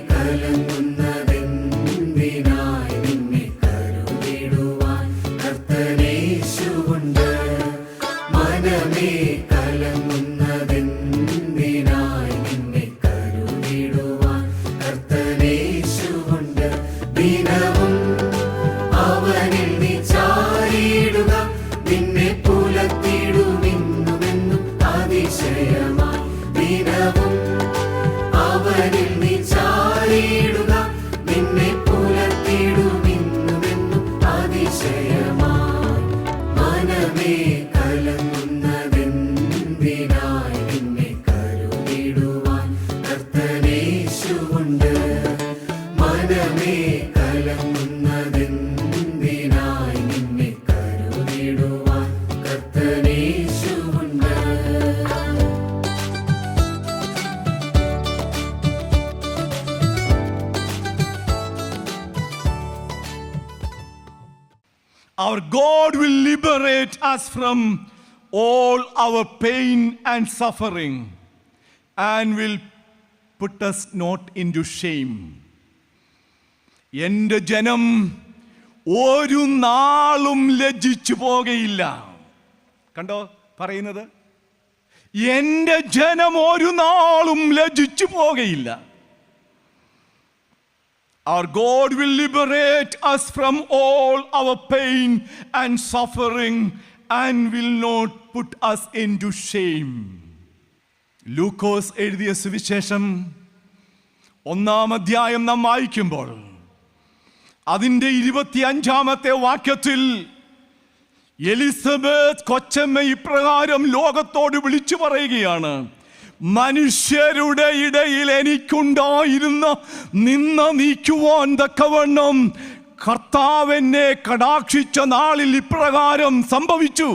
കലങ്ങുന്നതെന്തിനായി നിന്നെ കരുതിടുവാൻ കർത്തനേശുവുണ്ട്. മനമേ കലങ്ങുന്നതെന്തിനായി നിന്നെ കരുതിടുവാൻ കർത്തനേശുവുണ്ട്. ദിനവും അവനിൽ നീ ചാരിയിടുക, നിന്നെ പുലർത്തിടുമെന്നുമെന്നും അതിശയമായി. ദിനവും അവനിൽ നീ ചാരിയിടുക, നിന്നെ പുലർത്തിടുമെന്നുമെന്നും അതിശയമായി. മനമേ കലങ്ങുന്നതെന്തിനായി നിന്നെ കരുതിടുവാൻ കർത്തനേശുവുണ്ട്. മനമേ കലങ്ങുന്നതെന്തിനായി നിന്നെ കരുതിടുവാൻ കർത്തനേശുവുണ്ട്. Our God will liberate us from all our pain and suffering and will put us not into shame. എൻ്റെ ജനം ഒരു നാളും ലജ്ജിച്ചു പോകയില്ല. കണ്ടോ പറയുന്നത്? എൻ്റെ ജനം ഒരു നാളും ലജ്ജിച്ചു പോകയില്ല. Our God will liberate us from all our pain and suffering and will not put us into shame. ലൂക്കോസ് എഴുതിയ സുവിശേഷം 1-ാം അധ്യായം നാം വായിക്കുമ്പോൾ അതിൻ്റെ 25-ാമത്തെ വാക്യത്തിൽ എലിസബത്ത് കൊച്ചമ്മ ഇപ്രകാരം ലോകത്തോട് വിളിച്ചു പറയുകയാണ്: മനുഷ്യരുടെ ഇടയിൽ എനിക്കുണ്ടായിരുന്ന നിന്ന നീക്കുവാൻ തക്കവണ്ണം കർത്താവ് എന്നെ കടാക്ഷിച്ച നാളിൽ ഇപ്രകാരം സംഭവിച്ചു.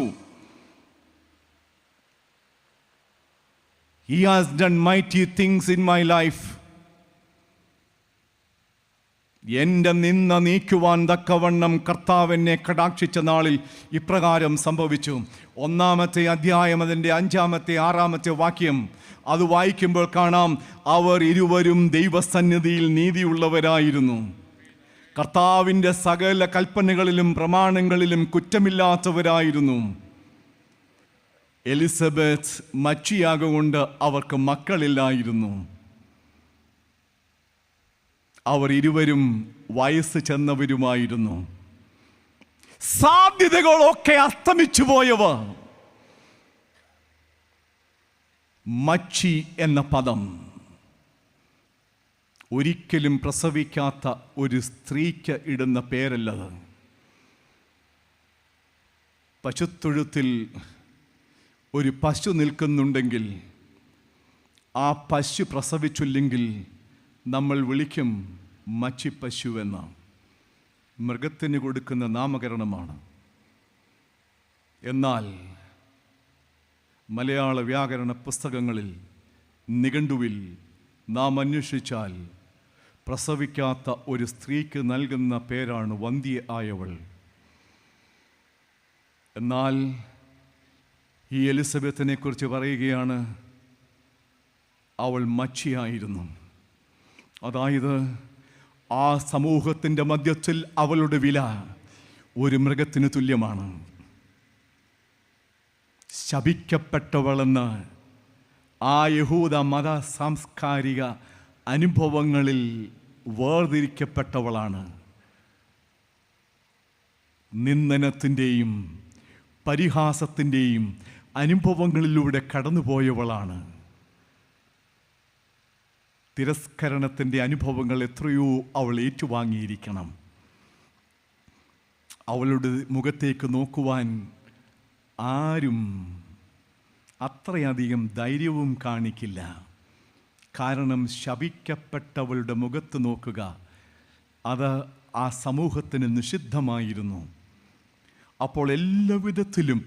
He has done mighty things in my life. എൻ്റെ നിന്ന നീക്കുവാൻ തക്കവണ്ണം കർത്താവ് എന്നെ കടാക്ഷിച്ച നാളിൽ ഇപ്രകാരം സംഭവിച്ചു. 1-ാമത്തെ അധ്യായം അതിൻ്റെ 5-ാമത്തെ 6-ാമത്തെ വാക്യം അത് വായിക്കുമ്പോൾ കാണാം, അവർ ഇരുവരും ദൈവസന്നിധിയിൽ നീതിയുള്ളവരായിരുന്നു, കർത്താവിൻ്റെ സകല കൽപ്പനകളിലും പ്രമാണങ്ങളിലും കുറ്റമില്ലാത്തവരായിരുന്നു. എലിസബത്ത് മച്ചിയാകൊണ്ട് അവർക്ക് മക്കളില്ലായിരുന്നു. അവർ ഇരുവരും വയസ്സ് ചെന്നവരുമായിരുന്നു. സാധ്യതകളൊക്കെ അസ്തമിച്ചു പോയവർ. മച്ചി എന്ന പദം ഒരിക്കലും പ്രസവിക്കാത്ത ഒരു സ്ത്രീക്ക് ഇടുന്ന പേരല്ലത്. പശുത്തൊഴുത്തിൽ ഒരു പശു നിൽക്കുന്നുണ്ടെങ്കിൽ ആ പശു പ്രസവിച്ചില്ലെങ്കിൽ നമ്മൾ വിളിക്കും മച്ചി പശു എന്ന. മൃഗത്തിന് കൊടുക്കുന്ന നാമകരണമാണ്. എന്നാൽ മലയാള വ്യാകരണ പുസ്തകങ്ങളിൽ നിഘണ്ടുവിൽ നാം അന്വേഷിച്ചാൽ പ്രസവിക്കാത്ത ഒരു സ്ത്രീക്ക് നൽകുന്ന പേരാണ് വന്ധ്യ ആയവൾ. എന്നാൽ ഈ എലിസബത്തിനെ കുറിച്ച് പറയുകയാണ്, അവൾ മച്ചിയായിരുന്നു. അതായത് ആ സമൂഹത്തിൻ്റെ മധ്യത്തിൽ അവളുടെ വില ഒരു മൃഗത്തിന് തുല്യമാണ്. ശപിക്കപ്പെട്ടവളെന്ന് ആ യഹൂദ മത സാംസ്കാരിക അനുഭവങ്ങളിൽ വേർതിരിക്കപ്പെട്ടവളാണ്. നിന്ദനത്തിൻ്റെയും പരിഹാസത്തിൻ്റെയും അനുഭവങ്ങളിലൂടെ കടന്നുപോയവളാണ്. തിരസ്കരണത്തിൻ്റെ അനുഭവങ്ങൾ എത്രയോ അവൾ ഏറ്റുവാങ്ങിയിരിക്കണം. അവളുടെ മുഖത്തേക്ക് നോക്കുവാൻ ആരും അത്രയധികം ധൈര്യവും കാണിക്കില്ല. കാരണം ശപിക്കപ്പെട്ടവളുടെ മുഖത്ത് നോക്കുക, അത് ആ സമൂഹത്തിന് നിഷിദ്ധമായിരുന്നു. അപ്പോൾ എല്ലാ വിധത്തിലും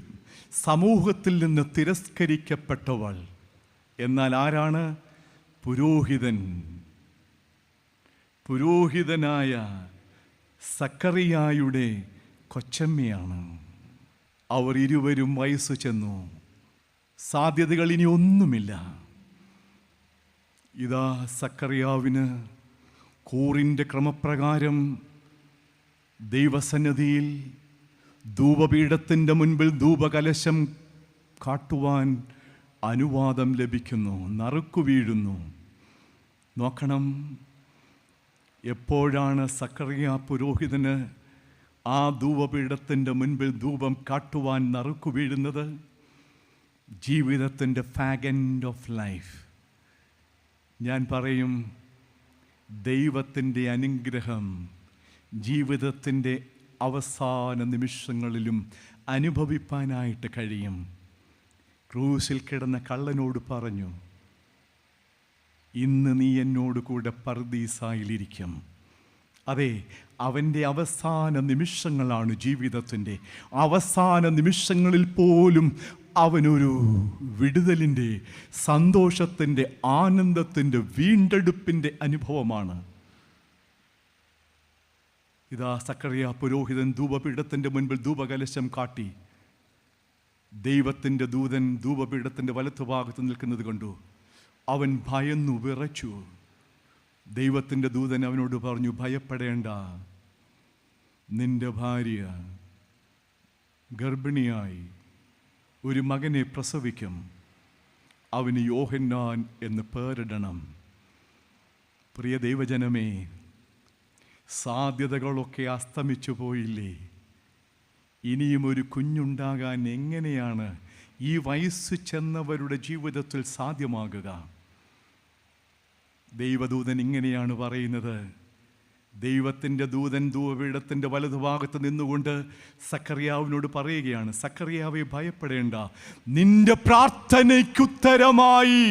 സമൂഹത്തിൽ നിന്ന് തിരസ്കരിക്കപ്പെട്ടവൾ. എന്നാൽ ആരാണ്? പുരോഹിതനായ സക്കറിയായുടെ കൊച്ചമ്മയാണ്. അവർ ഇരുവരും വയസ്സു ചെന്നു. സാധ്യതകൾ ഇനി ഒന്നുമില്ല. ഇതാ സക്കറിയാവിന് കൂറിൻ്റെ ക്രമപ്രകാരം ദൈവസന്നിധിയിൽ ധൂപപീഠത്തിൻ്റെ മുൻപിൽ ധൂപകലശം കാട്ടുവാൻ അനുവാദം ലഭിക്കുന്നു. നറുക്കു വീഴുന്നു. നോക്കണം, എപ്പോഴാണ് സക്കറിയ പുരോഹിതന് ആ ധൂപപീഠത്തിൻ്റെ മുൻപിൽ ധൂപം കാട്ടുവാൻ നറുക്കു വീഴുന്നത്? ജീവിതത്തിൻ്റെ ഫാഗൻഡ് ഓഫ് ലൈഫ്. ഞാൻ പറയും, ദൈവത്തിൻ്റെ അനുഗ്രഹം ജീവിതത്തിൻ്റെ അവസാന നിമിഷങ്ങളിലും അനുഭവിപ്പാനായിട്ട് കഴിയും. ക്രൂശിൽ കിടന്ന കള്ളനോട് പറഞ്ഞു, ഇന്ന് നീ എന്നോട് കൂടെ പർദീസായിലിരിക്കും. അതെ, അവൻ്റെ അവസാന നിമിഷങ്ങളാണ് ജീവിതത്തിൻ്റെ. അവസാന നിമിഷങ്ങളിൽ പോലും അവനൊരു വിടുതലിൻ്റെ, സന്തോഷത്തിൻ്റെ, ആനന്ദത്തിൻ്റെ, വീണ്ടെടുപ്പിൻ്റെ അനുഭവമാണ്. ഇതാ സക്കറിയ പുരോഹിതൻ ധൂപപീഠത്തിൻ്റെ മുൻപിൽ ധൂപകലശം കാട്ടി. ദൈവത്തിൻ്റെ ദൂതൻ ധൂപപീഠത്തിൻ്റെ വലത്തുഭാഗത്ത് നിൽക്കുന്നത് കണ്ടു. അവൻ ഭയന്നു വിറച്ചു. ദൈവത്തിൻ്റെ ദൂതൻ അവനോട് പറഞ്ഞു, ഭയപ്പെടേണ്ട, നിന്റെ ഭാര്യ ഗർഭിണിയായി ഒരു മകനെ പ്രസവിക്കും. അവന് യോഹന്നാൻ എന്ന് പേരിടണം. പ്രിയ ദൈവജനമേ, സാധ്യതകളൊക്കെ അസ്തമിച്ചു പോയില്ലേ? ഇനിയും ഒരു കുഞ്ഞുണ്ടാകാൻ എങ്ങനെയാണ് ഈ വയസ്സ് ചെന്നവരുടെ ജീവിതത്തിൽ സാധ്യമാകുക? ദൈവദൂതൻ ഇങ്ങനെയാണ് പറയുന്നത്. ദൈവത്തിൻ്റെ ദൂതൻ ധൂപപീഠത്തിൻ്റെ വലതുഭാഗത്ത് നിന്നുകൊണ്ട് സക്കറിയാവിനോട് പറയുകയാണ്, സക്കറിയാവെ ഭയപ്പെടേണ്ട, നിന്റെ പ്രാർത്ഥനയ്ക്കുത്തരമായി,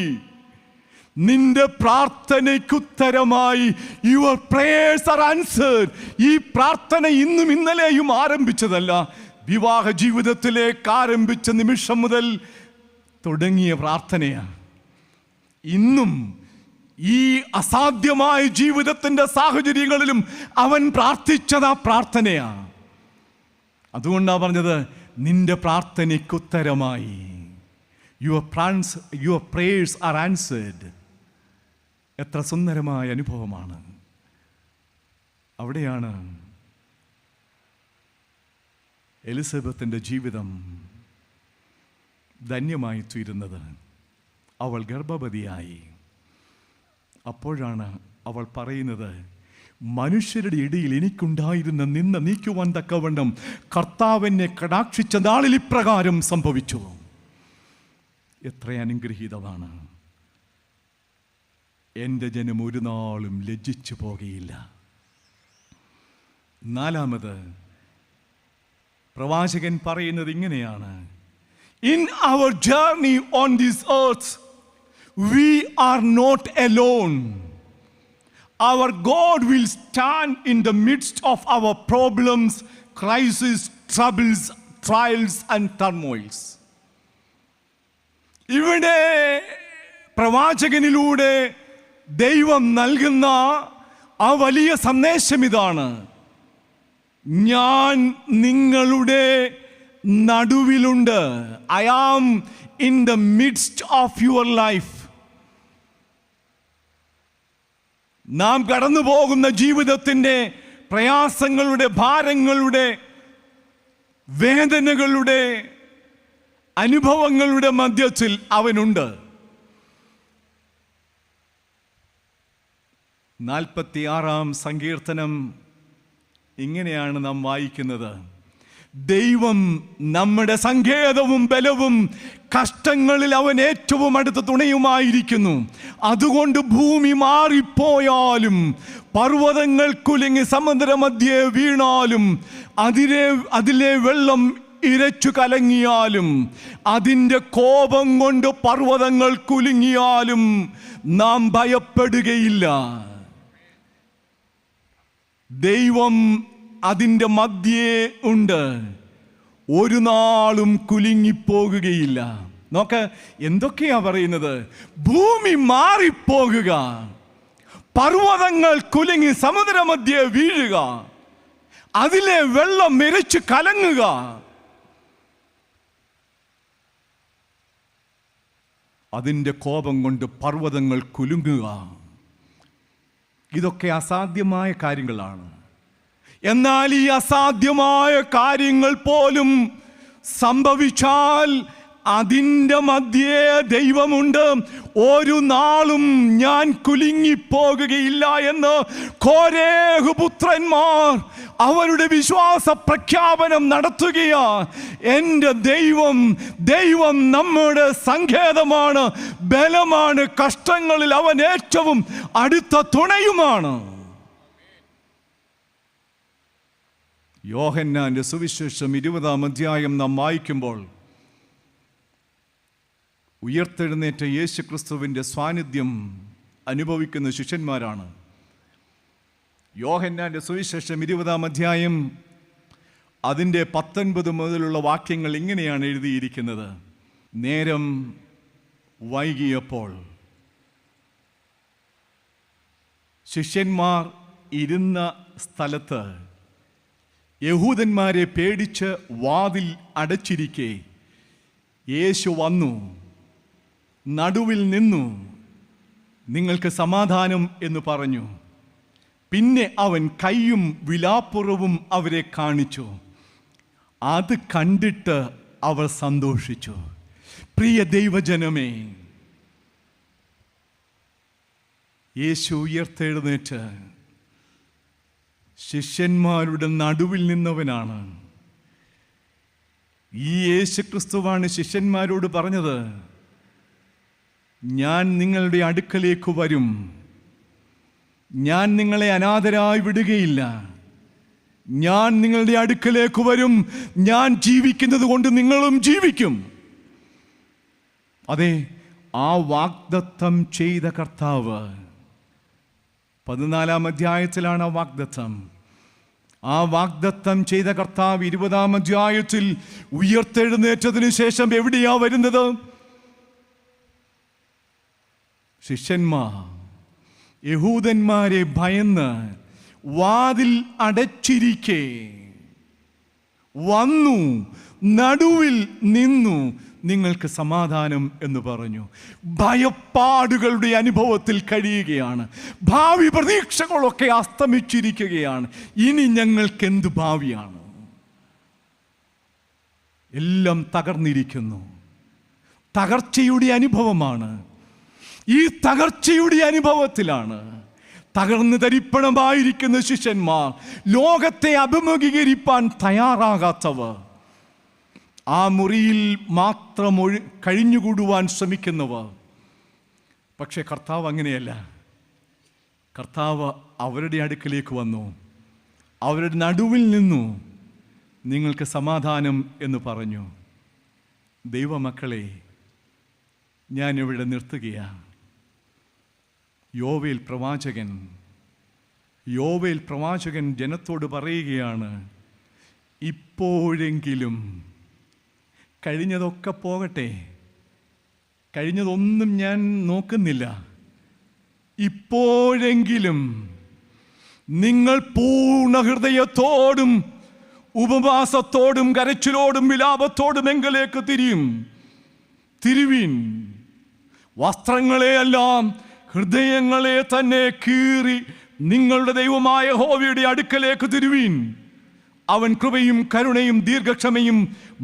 നിന്റെ പ്രാർത്ഥനയ്ക്കുത്തരമായി യുവർ പ്രേയേഴ്സ് ആർ ആൻസേർഡ്. ഈ പ്രാർത്ഥന ഇന്നും ഇന്നലെയും ആരംഭിച്ചതല്ല, വിവാഹ ജീവിതത്തിലേക്ക് ആരംഭിച്ച നിമിഷം മുതൽ തുടങ്ങിയ പ്രാർത്ഥനയാണ്. ഇന്നും ഈ അസാധ്യമായ ജീവിതത്തിൻ്റെ സാഹചര്യങ്ങളിലും അവൻ പ്രാർത്ഥിച്ചത് ആ പ്രാർത്ഥനയാണ്. അതുകൊണ്ടാണ് പറഞ്ഞത്, നിന്റെ പ്രാർത്ഥനയ്ക്കുത്തരമായി. Your prayers are answered. എത്ര സുന്ദരമായ അനുഭവമാണ്. അവിടെയാണ് എലിസബത്തിൻ്റെ ജീവിതം ധന്യമായി തീരുന്നത്. അവൾ ഗർഭവതിയായി. അപ്പോഴാണ് അവൾ പറയുന്നത്, മനുഷ്യരുടെ ഇടയിൽ എനിക്കുണ്ടായിരുന്ന നിന്ന നീക്കുവാൻ തക്കവണ്ണം കർത്താവിനെ കടാക്ഷിച്ച നാളിൽ ഇപ്രകാരം സംഭവിച്ചു. എത്ര അനുഗ്രഹീതമാണ്. എൻ്റെ ജനം ഒരു നാളും ലജ്ജിച്ചു പോകുകയില്ല. നാലാമത് പ്രവാചകൻ പറയുന്നത് ഇങ്ങനെയാണ്, in our journey on this earth we are not alone. Our God will stand in the midst of our problems, crises, troubles, trials and turmoils. ഇവിടെ പ്രവാചകനിലൂടെ ദൈവം നൽകുന്ന ആ വലിയ സന്ദേശം ഇതാണ്, ഞാൻ നിങ്ങളുടെ നടുവിലുണ്ട്. I am in the midst of your life. നാം കടന്നു പോകുന്ന ജീവിതത്തിൻ്റെ പ്രയാസങ്ങളുടെ, ഭാരങ്ങളുടെ, വേദനകളുടെ, അനുഭവങ്ങളുടെ മധ്യത്തിൽ അവനുണ്ട്. 46-ാം സങ്കീർത്തനം ഇങ്ങനെയാണ് നാം വായിക്കുന്നത്, ദൈവം നമ്മുടെ സങ്കേതവും ബലവും, കഷ്ടങ്ങളിൽ അവൻ ഏറ്റവും അടുത്ത തുണയുമായിരിക്കുന്നു. അതുകൊണ്ട് ഭൂമി മാറിപ്പോയാലും, പർവ്വതങ്ങൾ കുലുങ്ങി സമുദ്രമധ്യേ വീണാലും, അതിലെ വെള്ളം ഇരച്ചു കലങ്ങിയാലും, അതിൻ്റെ കോപം കൊണ്ട് പർവ്വതങ്ങൾ കുലുങ്ങിയാലും നാം ഭയപ്പെടുകയില്ല. ദൈവം അതിൻ്റെ മധ്യേ ഉണ്ട്, ഒരു നാളും കുലുങ്ങിപ്പോകുകയില്ല. നോക്ക്, എന്തൊക്കെയാ പറയുന്നത്? ഭൂമി മാറിപ്പോകുക, പർവ്വതങ്ങൾ കുലുങ്ങി സമുദ്രമധ്യേ വീഴുക, അതിലെ വെള്ളം ഇരച്ചു കലങ്ങുക. അതിൻ്റെ കോപം കൊണ്ട് പർവ്വതങ്ങൾ കുലുങ്ങുക. ഇതൊക്കെ അസാധ്യമായ കാര്യങ്ങളാണ്. എന്നാൽ ഈ അസാധ്യമായ കാര്യങ്ങൾ പോലും സംഭവിച്ചാൽ അതിൻ്റെ മധ്യേ ദൈവമുണ്ട്. ഒരു നാളും ഞാൻ കുലുങ്ങിപ്പോകുകയില്ല എന്ന് കോരേഹ് പുത്രന്മാർ അവരുടെ വിശ്വാസ പ്രഖ്യാപനം നടത്തുകയാ. എൻ്റെ ദൈവം നമ്മുടെ സങ്കേതമാണ്, ബലമാണ്, കഷ്ടങ്ങളിൽ അവൻ ഏറ്റവും അടുത്ത തുണയുമാണ്. യോഹന്നാന്റെ സുവിശേഷം 20-ാം അധ്യായം നാം വായിക്കുമ്പോൾ ഉയർത്തെഴുന്നേറ്റ യേശു ക്രിസ്തുവിൻ്റെ സാന്നിധ്യം അനുഭവിക്കുന്ന ശിഷ്യന്മാരാണ്. യോഹന്നാന്റെ സുവിശേഷം 20-ാം അധ്യായം അതിൻ്റെ 19 മുതലുള്ള വാക്യങ്ങൾ ഇങ്ങനെയാണ് എഴുതിയിരിക്കുന്നത്. നേരം വൈകിയപ്പോൾ ശിഷ്യന്മാർ ഇരുന്ന സ്ഥലത്ത് യഹൂദന്മാരെ പേടിച്ച് വാതിൽ അടച്ചിരിക്കെ യേശു വന്നു, നടുവിൽ നിന്നു, നിങ്ങൾക്ക് സമാധാനം എന്ന് പറഞ്ഞു. പിന്നെ അവൻ കൈയും വിലാപ്പുറവും അവരെ കാണിച്ചു. അത് കണ്ടിട്ട് അവർ സന്തോഷിച്ചു. പ്രിയ ദൈവജനമേ, യേശു ഉയർത്തെഴുന്നേറ്റ് ശിഷ്യന്മാരുടെ നടുവിൽ നിന്നവനാണ്. ഈ യേശു ക്രിസ്തുവാണ് ശിഷ്യന്മാരോട് പറഞ്ഞത്, ഞാൻ നിങ്ങളുടെ അടുക്കലേക്ക് വരും, ഞാൻ നിങ്ങളെ അനാഥരായി വിടുകയില്ല, ഞാൻ നിങ്ങളുടെ അടുക്കലേക്ക് വരും, ഞാൻ ജീവിക്കുന്നത് കൊണ്ട് നിങ്ങളും ജീവിക്കും. അതെ, ആ വാഗ്ദത്തം ചെയ്ത കർത്താവ് 14-ാം അധ്യായത്തിലാണ് ആ വാഗ്ദത്തം. ആ വാഗ്ദത്തം ചെയ്ത കർത്താവ് 20-ാം അധ്യായത്തിൽ ഉയർത്തെഴുന്നേറ്റതിനു ശേഷം എവിടെയാ വരുന്നത്? ശിഷ്യന്മാർ യഹൂദന്മാരെ ഭയന്ന് വാതിൽ അടച്ചിരിക്കെ വന്നു, നടുവിൽ നിന്നു, നിങ്ങൾക്ക് സമാധാനം എന്ന് പറഞ്ഞു. ഭയപ്പാടുകളുടെ അനുഭവത്തിൽ കഴിയുകയാണ്. ഭാവി പ്രതീക്ഷകളൊക്കെ അസ്തമിച്ചിരിക്കുകയാണ്. ഇനി ഞങ്ങൾക്ക് എന്ത് ഭാവിയാണ്? എല്ലാം തകർന്നിരിക്കുന്നു. തകർച്ചയുടെ അനുഭവമാണ്. ഈ തകർച്ചയുടെ അനുഭവത്തിലാണ് തകർന്ന് തരിപ്പണമായിരിക്കുന്ന ശിഷ്യന്മാർ, ലോകത്തെ അഭിമുഖീകരിപ്പാൻ തയ്യാറാകാത്തവർ, ആ മുറിയിൽ മാത്രം കഴിഞ്ഞുകൂടുവാൻ ശ്രമിക്കുന്നവർ. പക്ഷെ കർത്താവ് അങ്ങനെയല്ല. കർത്താവ് അവരുടെ അടുക്കലേക്ക് വന്നു, അവരുടെ നടുവിൽ നിന്നു, നിങ്ങൾക്ക് സമാധാനം എന്ന് പറഞ്ഞു. ദൈവമക്കളെ, ഞാനിവിടെ നിർത്തുകയാണ്. യോവേൽ പ്രവാചകൻ ജനത്തോട് പറയുകയാണ്, ഇപ്പോഴെങ്കിലും കഴിഞ്ഞതൊക്കെ പോകട്ടെ, കഴിഞ്ഞതൊന്നും ഞാൻ നോക്കുന്നില്ല, ഇപ്പോഴെങ്കിലും നിങ്ങൾ പൂർണ്ണ ഹൃദയത്തോടും ഉപവാസത്തോടും കരച്ചിലോടും വിലാപത്തോടും എങ്കിലേക്ക് തിരുവീൻ. വസ്ത്രങ്ങളെയെല്ലാം ഹൃദയങ്ങളെ തന്നെ കീറി നിങ്ങളുടെ ദൈവമായ യഹോവയുടെ അടുക്കലേക്ക് തിരുവീൻ. അവൻ കൃപയും കരുണയും ദീർഘക്ഷമയും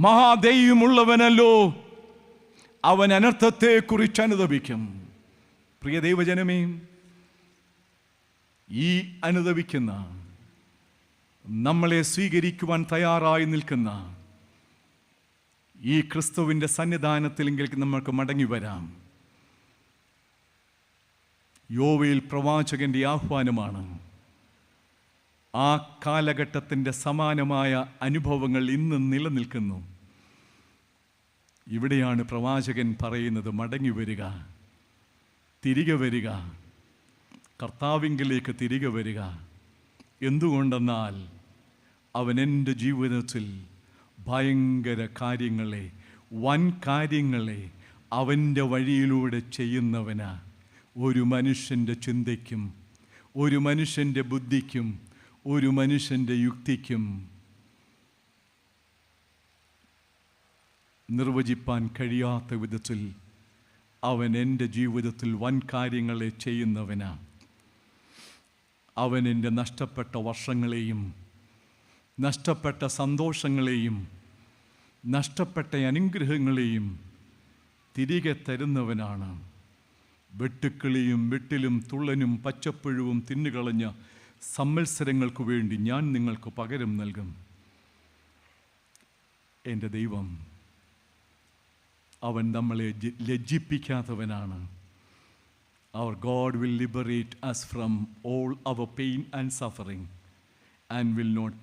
മഹാദയയുമുള്ളവനല്ലോ, അവൻ അനർത്ഥത്തെക്കുറിച്ച് അനുതപിക്കും. പ്രിയ ദൈവജനമേ, ഈ അനുതപിക്കുന്ന, നമ്മളെ സ്വീകരിക്കുവാൻ തയ്യാറായി നിൽക്കുന്ന ഈ ക്രിസ്തുവിൻ്റെ സന്നിധാനത്തിലെങ്കിൽ നമ്മൾക്ക് മടങ്ങി വരാം. യോവേൽ പ്രവാചകന്റെ ആഹ്വാനമാണ്. ആ കാലഘട്ടത്തിൻ്റെ സമാനമായ അനുഭവങ്ങൾ ഇന്ന് നിലനിൽക്കുന്നു. ഇവിടെയാണ് പ്രവാചകൻ പറയുന്നത്, മടങ്ങി വരിക, തിരികെ വരിക, കർത്താവിങ്കിലേക്ക് തിരികെ വരിക. എന്തുകൊണ്ടെന്നാൽ അവൻ എൻ്റെ ജീവിതത്തിൽ ഭയങ്കര കാര്യങ്ങളെ, വൻ കാര്യങ്ങളെ അവൻ്റെ വഴിയിലൂടെ ചെയ്യുന്നവനാ. ഒരു മനുഷ്യൻ്റെ ചിന്തയ്ക്കും, ഒരു മനുഷ്യൻ്റെ ബുദ്ധിക്കും, ഒരു മനുഷ്യൻ്റെ യുക്തിക്കും നിർവചിപ്പാൻ കഴിയാത്ത വിധത്തിൽ അവൻ എൻ്റെ ജീവിതത്തിൽ വൻ കാര്യങ്ങളെ ചെയ്യുന്നവനാണ്. അവൻ എൻ്റെ നഷ്ടപ്പെട്ട വർഷങ്ങളെയും നഷ്ടപ്പെട്ട സന്തോഷങ്ങളെയും നഷ്ടപ്പെട്ട അനുഗ്രഹങ്ങളെയും തിരികെ തരുന്നവനാണ്. വെട്ടുക്കിളിയും വെട്ടിലും തുള്ളനും പച്ചപ്പുഴുവും തിന്നുകളഞ്ഞ സംവത്സരങ്ങൾക്ക് വേണ്ടി ഞാൻ നിങ്ങൾക്ക് പകരം നൽകും. എൻ്റെ ദൈവം അവൻ നമ്മളെ ലജ്ജിപ്പിക്കാത്തവനാണ്. Our God will liberate us from all our pain and suffering and will not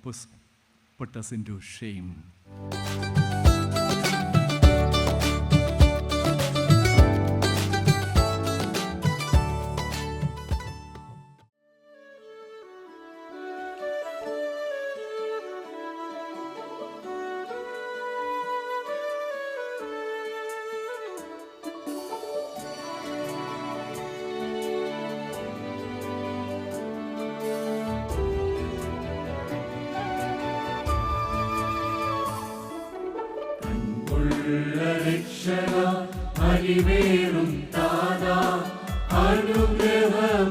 put us into shame. രക്ഷക അരിവേറും താതാ അനുഗ്രഹമായി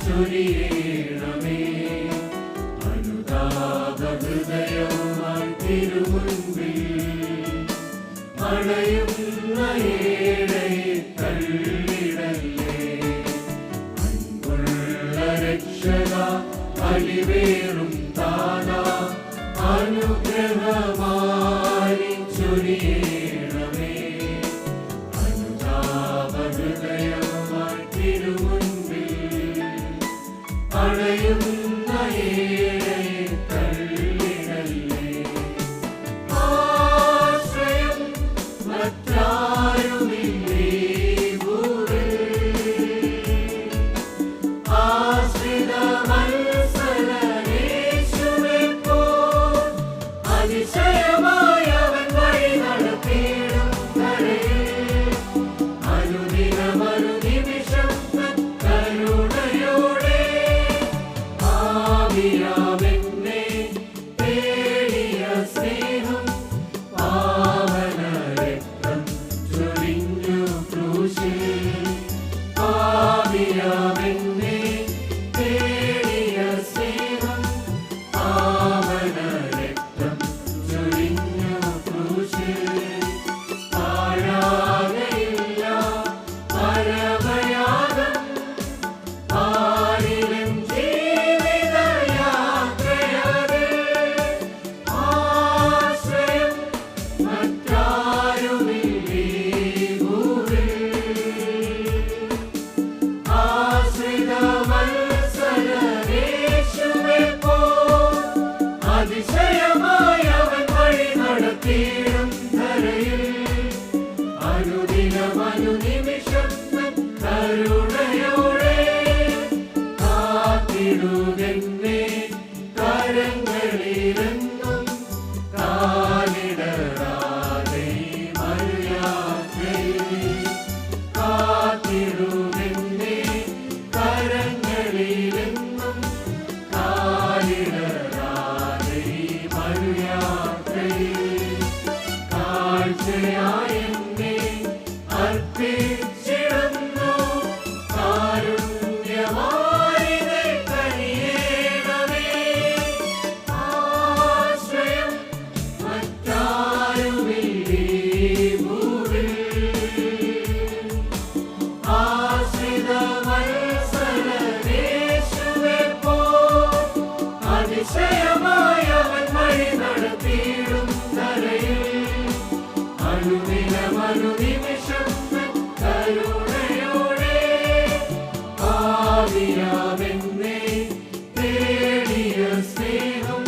ചൊരിയണമേ. അനുതാപ ഹൃദയവുമായി തിരുമുൻപിൽ അണയുന്ന ഏഴയെ തള്ളിടല്ലേ. അൻപുള്ള രക്ഷക അരിവേറും താതാ അനുഗ്രഹമായി ചൊരിയണമേ. അനുതാപ ഹൃദയവുമായി തിരുമുൻപിൽ അണയുന്ന ഏഴയെ തള്ളിടല്ലേ. ആശ്രയം മറ്റാരുമില്ലേ ഭൂവിൽ, ആശ്രിത വത്സലനേശുവേ പോൽ അതിശയമായി അവൻ വഴി നടത്തിയിടും കരയിൽ. അനുദിനമനുനിമിഷം കരുണയോടെ ആവിയാമെന്നെ തേടിയ സ്നേഹം പാവന രക്തം ചൊരിഞ്ഞു ക്രൂശിൽ. ആവിയാമെന്നെ തേടിയ സ്നേഹം പാവന രക്തം ചൊരിഞ്ഞു ക്രൂശിൽ. പാഴാകയില്ല പരമയാഗം ആരിലും ജീവിതയാത്രയതിൽ. ആശ്രയം മറ്റാരുമില്ലേ ഭൂവിൽ, ആശ്രിത വത്സലനേശുവേ പോൽ അതിശയമായി അവൻ വഴി നടത്തിയിടും ധരയിൽ. അനുദിനമനുനിമിഷം കരുണയോടെ കാത്തിടുകെന്നെ കരങ്ങളിലെന്നും. കാലിടരാതെ മരുയാത്രയിൽ കാത്തിടുകെന്നെ കരങ്ങളിലെന്നും. കാലിടരാതെ മരുയാത്രയിൽ കാഴ്ചയായെന്നെ അർപ്പിച്ചിടുന്നു. കാരുണ്യവാരിധേ കനിയേണമേ. ആശ്രയം മറ്റാരുമില്ലേ ഭൂവിൽ, ആശ്രിത വത്സലനേശുവേ പോൽ അതിശയമായി അവൻ വഴി നടത്തിയിടും ധരയിൽ. അനുദിനമനുനിമിഷം കരുണയോടെ ആവിയാമെന്നെ തേടിയ സ്നേഹം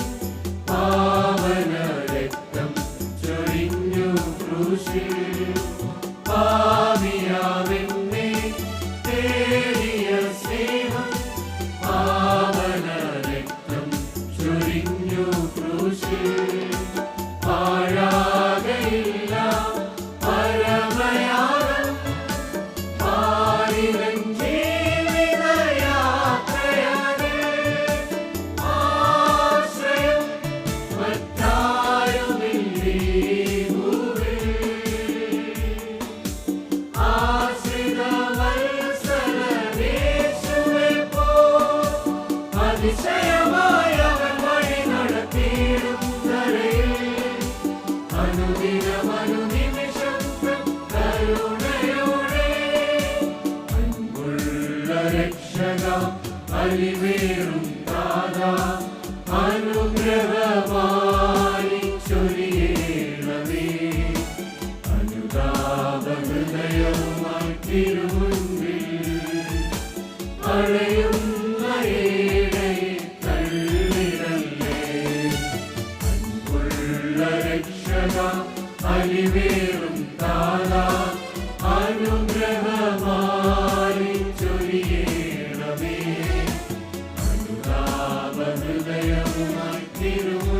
പാവന രക്തം ചൊരിഞ്ഞു ക്രൂശിൽ. ആവിയാമെന്നെ തേടിയ സ്നേഹം പാവന രക്തം ചൊരിഞ്ഞു ക്രൂശിൽ. പാഴാകയില്ല പരമയാഗം ആരിലും ജീവിതയാത്രയതിൽ. കരുണയോടെ അൻപുള്ള രക്ഷക അലിവേറും താതാ അനുഗ്രഹമായി ചൊരിയേണമേ അനുതാപഹൃദയവുമായി തിരുമുൻപിൽ അഴയുന്ന ഏഴയെ തള്ളിടല്ലേ അൻപുള്ള രക്ഷക അലിവേറും താതാ അനുഗ്രഹമായി ചൊരിയേണമേ അനുതാപഹൃദയവുമായി തിരുമുൻപിൽ